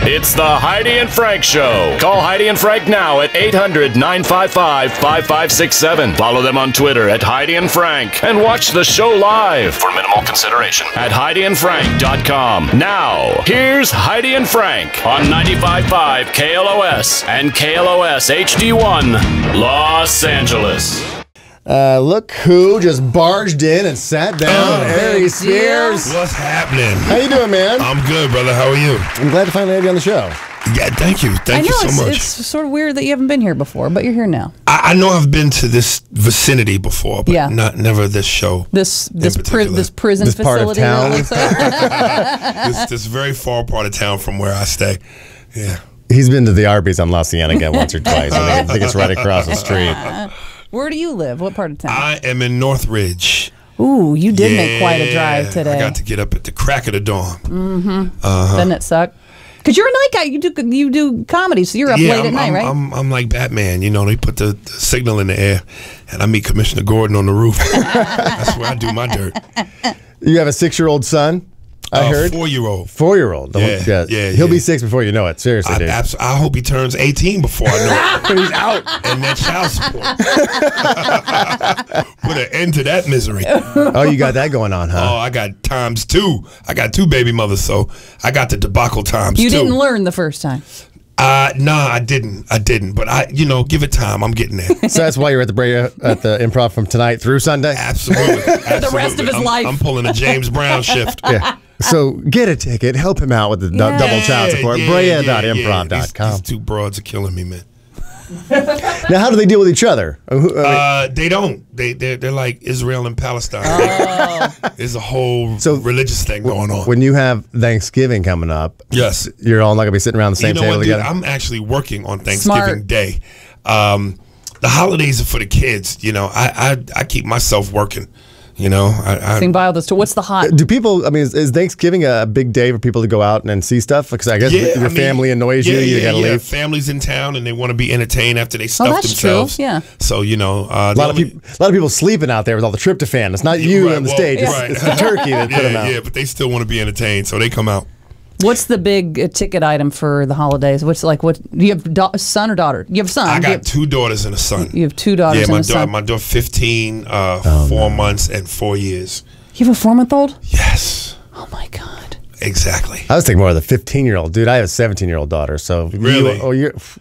It's the Heidi and Frank Show. Call Heidi and Frank now at 800-955-5567. Follow them on Twitter at Heidi and Frank. And watch the show live for minimal consideration at HeidiandFrank.com. Now, here's Heidi and Frank on 95.5 KLOS and KLOS HD1, Los Angeles. Look who just barged in and sat down. Aries Spears. What's happening? How you doing, man? I'm good, brother. How are you? I'm glad to finally have you on the show. Yeah, thank you. Thank you so much. It's sort of weird that you haven't been here before, but you're here now. I know I've been to this vicinity before, but never this show. This prison this part facility. Of town. this very far part of town from where I stay. Yeah. He's been to the Arby's on La Cienega once or twice. I think it's right across the street. Where do you live? What part of town? I am in Northridge. Ooh, you did make quite a drive today. I got to get up at the crack of the dawn. Mm-hmm. Doesn't it suck? Because you're a night guy. You do comedy, so you're up late at night, right? I'm like Batman. You know, they put the signal in the air, and I meet Commissioner Gordon on the roof. That's where I do my dirt. You have a 6-year-old son? I heard 4-year-old. 4-year-old. Yeah. He'll be 6 before you know it. Seriously, dude. I hope he turns 18 before I know it. He's out. And that child support. Put an end to that misery. Oh, you got that going on, huh? Oh, I got times 2. I got 2 baby mothers, so I got the debacle times 2. You didn't learn the first time. Nah, I didn't. But give it time. I'm getting there. So that's why you're at the Improv from tonight through Sunday? Absolutely. The rest of his life. I'm pulling a James Brown shift. Yeah. So get a ticket. Help him out with the double child support. Brea.improv.com. These 2 broads are killing me, man. Now, how do they deal with each other? They don't. They're like Israel and Palestine. Oh. There's a whole religious thing going on. When you have Thanksgiving coming up, yes, you're all not going to be sitting around the same table together? I'm actually working on Thanksgiving Day. The holidays are for the kids. You know, I keep myself working. You know, Sing Bible this to what's the hot? Do people? I mean, is Thanksgiving a big day for people to go out and see stuff? Because I guess your family annoys you. You got to leave. Families in town and they want to be entertained after they stuff themselves. True. Yeah. So a lot of people sleeping out there with all the tryptophan. It's not you on the stage. It's the turkey that put them out. Yeah, but they still want to be entertained, so they come out. What's the big ticket item for the holidays? What do you have? Son or daughter? You have a son. I got 2 daughters and a son. You have 2 daughters and a son. My daughter 15, 4 months, and 4 years. You have a 4-month-old? Yes. Oh my God. Exactly. I was thinking more of the 15-year-old dude. I have a 17-year-old daughter. So really,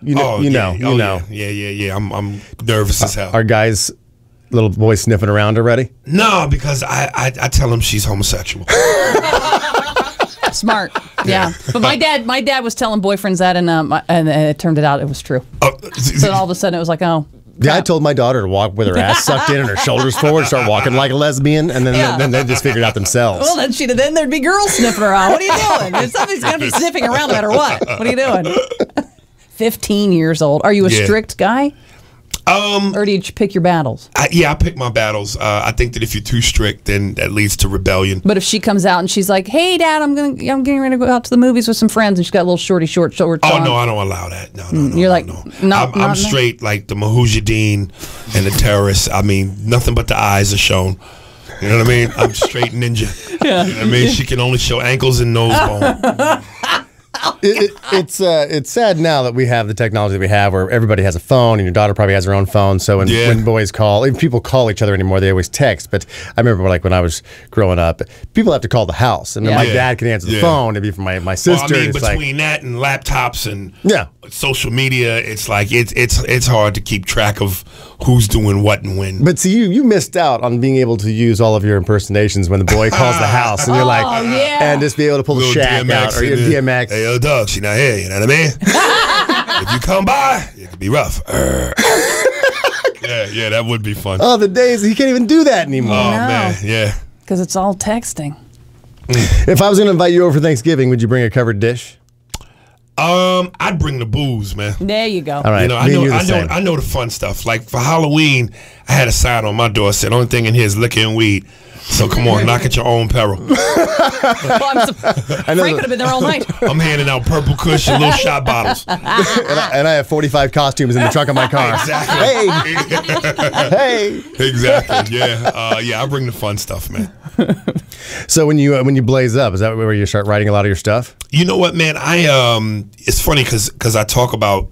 you know. Yeah. I'm nervous as hell. Are guys, little boys sniffing around already? No, because I tell them she's homosexual. Smart, yeah. But my dad was telling boyfriends that, and it turned out it was true. So all of a sudden it was like, oh. Yeah, I told my daughter to walk with her ass sucked in and her shoulders forward, start walking like a lesbian, and then they just figured it out themselves. Well, then there'd be girls sniffing around. What are you doing? Somebody's gonna be sniffing around no matter what. What are you doing? 15 years old. Are you a strict guy? Or do you pick your battles? I pick my battles. I think that if you're too strict, then that leads to rebellion. But if she comes out and she's like, "Hey, Dad, I'm getting ready to go out to the movies with some friends," and she's got a little shorts on. Oh no, I don't allow that. No. You're like, no. I'm straight like the Mujahideen and the terrorists. I mean, nothing but the eyes are shown. You know what I mean? I'm straight ninja. Yeah. You know what I mean? She can only show ankles and nose bone. It's sad now that we have the technology that we have, where everybody has a phone, and your daughter probably has her own phone. So when boys call, even people call each other anymore, they always text. But I remember, like, when I was growing up, people have to call the house, and then my dad can answer the phone. It'd be from my sister. Well, I mean, between that and laptops and social media, it's like it's hard to keep track of who's doing what and when. But see, you missed out on being able to use all of your impersonations when the boy calls the house, and you're like, and just be able to pull the shack out or your DMX. Hey, yo, dog, she not here. You know what I mean? If you come by, it could be rough. Yeah, that would be fun. Oh, the days you can't even do that anymore. Oh man, yeah. Because it's all texting. If I was going to invite you over for Thanksgiving, would you bring a covered dish? I'd bring the booze, man. There you go. All right, you know, I know the fun stuff. Like for Halloween, I had a sign on my door that said, "Only thing in here is liquor and weed." So come on, knock at your own peril. Frank could have been there all night. I'm handing out purple Kush and little shot bottles. and I have 45 costumes in the trunk of my car. Exactly. Hey. Exactly. Yeah. I bring the fun stuff, man. So when you blaze up, is that where you start writing a lot of your stuff? You know what, man? It's funny because I talk about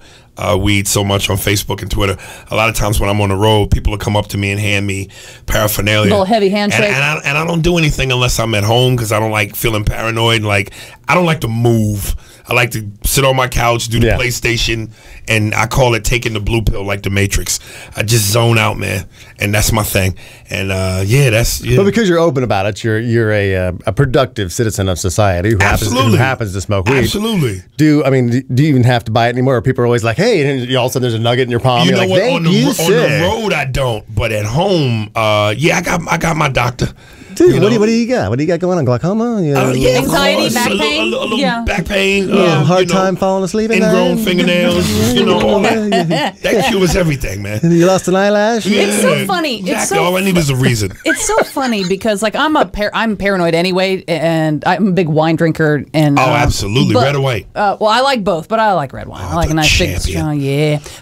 weed so much on Facebook and Twitter. A lot of times when I'm on the road, people will come up to me and hand me paraphernalia. A little heavy handshake. And I don't do anything unless I'm at home because I don't like feeling paranoid. Like, I don't like to move. I like to sit on my couch, do the PlayStation, and I call it taking the blue pill, like the Matrix. I just zone out, man, and that's my thing. And that's. But because you're open about it, you're a productive citizen of society who happens to smoke weed. Absolutely. Do you even have to buy it anymore? Or people are always like, hey, and all of a sudden there's a nugget in your palm. You know like, what? On the road, I don't, but at home, I got my doctor. Dude, what do you got? What do you got going on? Glaucoma? Anxiety, back pain? A little back pain. Hard time falling asleep at night? Ingrown fingernails. All that. That cures everything, man. You lost an eyelash? Yeah, it's so funny. Exactly. All I need is a reason. It's so funny because, like, I'm paranoid anyway, and I'm a big wine drinker. And absolutely. Red or white? Well, I like both, but I like red wine. I like a nice big strong,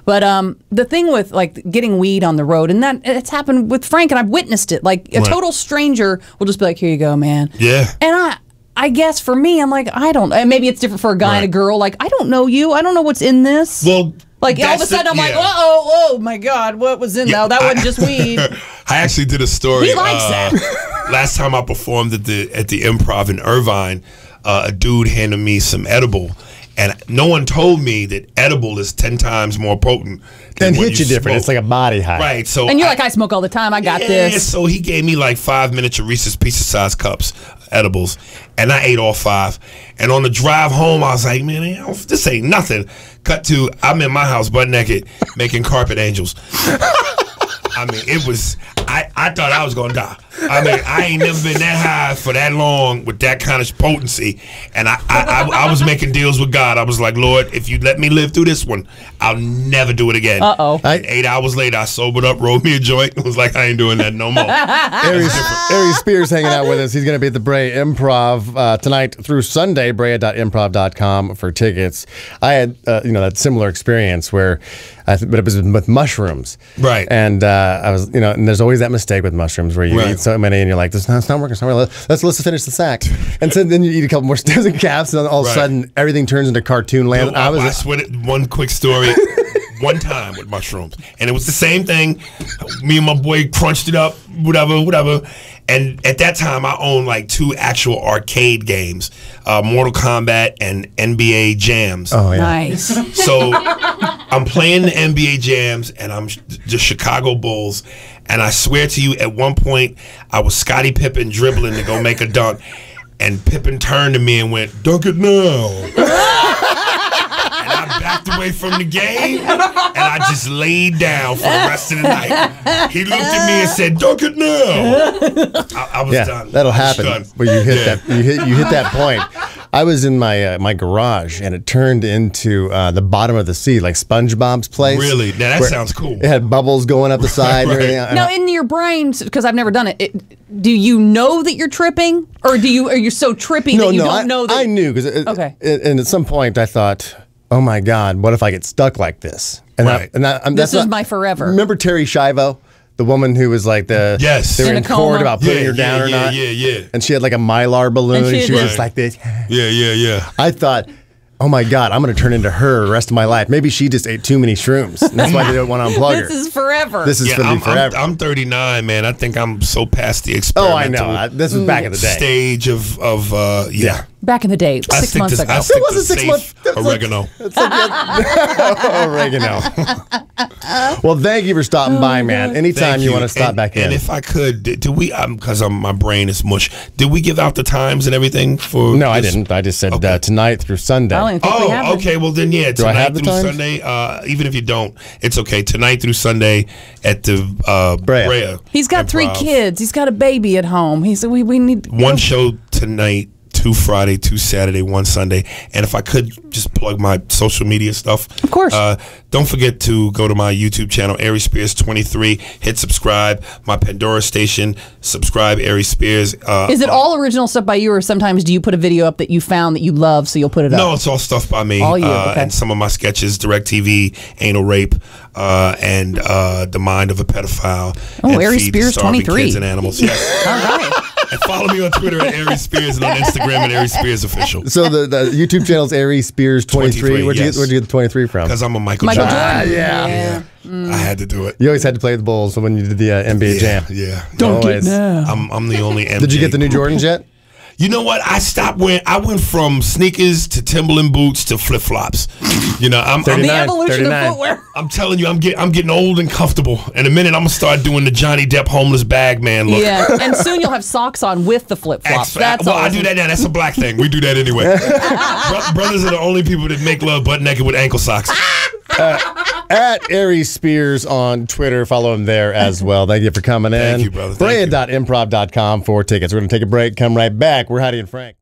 But the thing with, like, getting weed on the road, and that it's happened with Frank, and I've witnessed it. Like, a total stranger will just be like, here you go, man. Yeah. And I guess for me, I'm like, I don't. Maybe it's different for a guy and a girl. Like, I don't know you. I don't know what's in this. Well, like all of a sudden, I'm like, oh my God, what was in that? That wasn't just weed. I actually did a story. He likes that. Last time I performed at the Improv in Irvine, a dude handed me some edible. And no one told me that edible is 10 times more potent than hit you different. Smoke. It's like a body high. Right. So and you're like, I smoke all the time. I got this. So he gave me like 5 miniature Reese's Pieces size cups, edibles, and I ate all 5. And on the drive home, I was like, man, this ain't nothing. Cut to, I'm in my house butt naked making carpet angels. I mean, it was, I thought I was going to die. I mean, I ain't never been that high for that long with that kind of potency. And I was making deals with God. I was like, Lord, if you let me live through this one, I'll never do it again. 8 hours later, I sobered up, rolled me a joint, and was like, I ain't doing that no more. Aries Spears hanging out with us. He's going to be at the Brea Improv tonight through Sunday, brea.improv.com for tickets. I had, that similar experience where, but it was with mushrooms. Right. And I was, and there's always that mistake with mushrooms where you eat so many and you're like, it's not working. It's not working. Let's finish the sack. And so then you eat a couple more stems and caps, and all of a sudden everything turns into cartoon land. I swear, one quick story. One time with mushrooms, and it was the same thing. Me and my boy crunched it up, whatever. And at that time, I owned like 2 actual arcade games, Mortal Kombat and NBA Jams. Oh, yeah. Nice. So I'm playing the NBA Jams, and I'm the Chicago Bulls. And I swear to you, at one point, I was Scottie Pippen dribbling to go make a dunk, and Pippen turned to me and went, "Dunk it now." And I backed away from the game, and I just laid down for the rest of the night. He looked at me and said, "Dunk it now." I was done. That'll happen where you hit that. You hit that point. I was in my garage, and it turned into the bottom of the sea, like SpongeBob's place. Really? Now that sounds cool. It had bubbles going up the side and everything. Now, in your brain, because I've never done it, do you know that you're tripping, or are you so trippy that you don't know that? I knew because and at some point I thought, oh my God, what if I get stuck like this? And this is my forever. Remember Terry Schiavo? The woman who was like they were in court about putting her down or not. Yeah. And she had like a Mylar balloon, and she was just like this. Yeah. I thought, oh my God, I'm going to turn into her the rest of my life. Maybe she just ate too many shrooms. And that's why they don't want to unplug her. This is forever. This is for me forever. I'm 39, man. I think I'm so past the experimental. Oh, I know. This was back in the day. Stage of Back in the day, 6 months ago. I stick It wasn't to 6 safe months. oregano. Oregano. Well, thank you for stopping by, man. Anytime you want to stop back in. And if I could, do we? Because my brain is mush. Did we give out the times and everything for? No, I didn't. I just said tonight through Sunday. Okay. Well, then Do I have tonight the through times? Sunday. Even if you don't, it's okay. Tonight through Sunday at the Brea. He's got 3 kids. He's got a baby at home. He said we need one show tonight, 2 Friday, 2 Saturday, 1 Sunday. And if I could just plug my social media stuff. Of course. Don't forget to go to my YouTube channel, Aries Spears 23. Hit subscribe. My Pandora station, subscribe, Aries Spears. Is it all original stuff by you, or sometimes do you put a video up that you found that you love, so you'll put it up? No, it's all stuff by me. All you, okay. And some of my sketches, DirecTV, Anal Rape, and The Mind of a Pedophile. Oh, and Aries Feed the Spears Starving 23. Kids and Animals. Yes. All right. And follow me on Twitter at Aries Spears and on Instagram at Aries Spears Official. So the YouTube channel is Aries Spears 23. Where'd you get the 23 from? Because I'm a Michael Jordan. Yeah. I had to do it. You always had to play the Bulls when you did the NBA Jam. Yeah. Don't get now. I'm the only MJ. Did you get the new Jordans yet? You know what? I stopped wearing. I went from sneakers to Timberland boots to flip flops. You know, I'm the evolution of footwear. I'm telling you, I'm getting old and comfortable. In a minute, I'm gonna start doing the Johnny Depp homeless bag man look. Yeah, and soon you'll have socks on with the flip flops. Well, I do that now. That's a black thing. We do that anyway. Brothers are the only people that make love butt naked with ankle socks. At Aries Spears on Twitter. Follow him there as well. Thank you for coming in. Thank you, brother. Brea.improv.com for tickets. We're going to take a break, come right back. We're Heidi and Frank.